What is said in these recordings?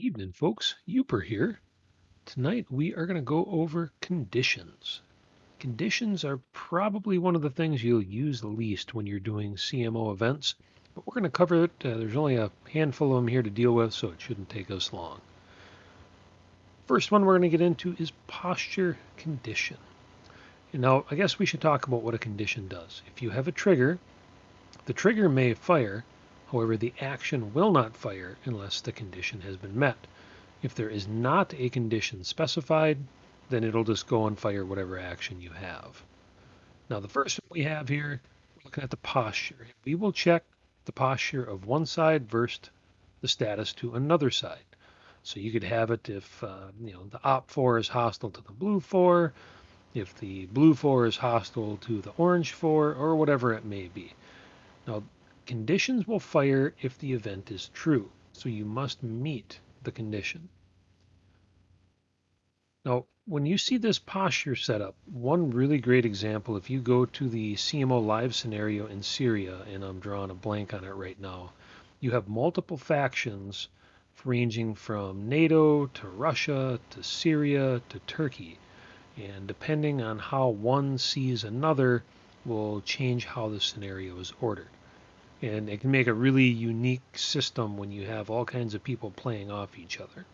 Evening, folks. Uper here. Tonight we are going to go over conditions. Conditions are probably one of the things you'll use the least when you're doing CMO events, but we're going to cover it. There's only a handful of them here to deal with, so it shouldn't take us long. First one we're going to get into is posture condition. And now, I guess we should talk about what a condition does. If you have a trigger, the trigger may fire, however, the action will not fire unless the condition has been met. If there is not a condition specified, then it'll just go and fire whatever action you have. Now, the first one we have here, we're looking at the posture. We will check the posture of one side versus the status to another side. So you could have it if the op 4 is hostile to the blue 4, if the blue 4 is hostile to the orange 4, or whatever it may be. Now, conditions will fire if the event is true, so you must meet the condition. Now, when you see this posture setup, one really great example, if you go to the CMO live scenario in Syria, and I'm drawing a blank on it right now, you have multiple factions ranging from NATO to Russia to Syria to Turkey. And depending on how one sees another will change how the scenario is ordered. And it can make a really unique system when you have all kinds of people playing off each other.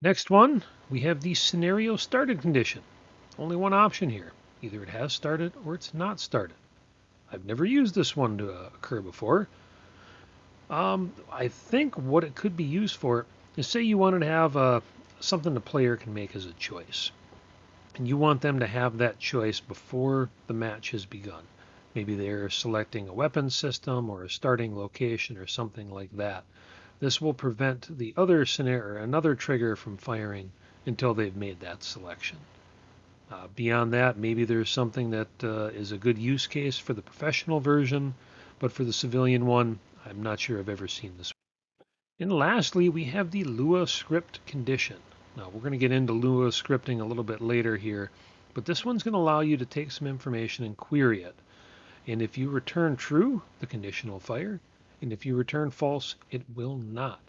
Next one, we have the scenario started condition. Only one option here. Either it has started or it's not started. I've never used this one to occur before. I think what it could be used for is, say you wanted to have something the player can make as a choice. And you want them to have that choice before the match has begun. Maybe they're selecting a weapon system or a starting location or something like that. This will prevent the other scenario, another trigger from firing until they've made that selection. Beyond that, maybe there's something that is a good use case for the professional version, but for the civilian one, I'm not sure I've ever seen this. And lastly, we have the Lua Script Condition. Now, we're going to get into Lua scripting a little bit later here, but this one's going to allow you to take some information and query it. And if you return true, the condition will fire. And if you return false, it will not.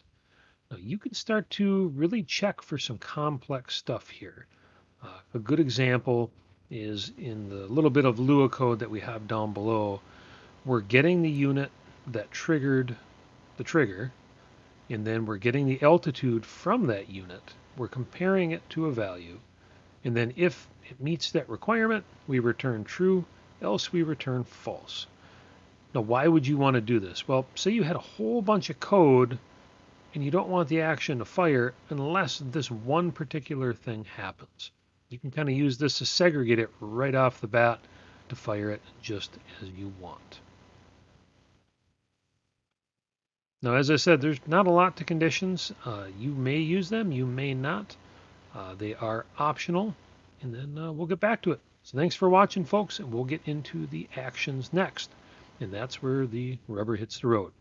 Now, you can start to really check for some complex stuff here. A good example is in the little bit of Lua code that we have down below. We're getting the unit that triggered the trigger, and then we're getting the altitude from that unit. We're comparing it to a value, and then if it meets that requirement, we return true, else we return false. Now, why would you want to do this? Well, say you had a whole bunch of code and you don't want the action to fire unless this one particular thing happens. You can kind of use this to segregate it right off the bat to fire it just as you want. Now, as I said, there's not a lot to conditions. You may use them, you may not. They are optional, and then we'll get back to it. So thanks for watching, folks, and we'll get into the actions next. And that's where the rubber hits the road.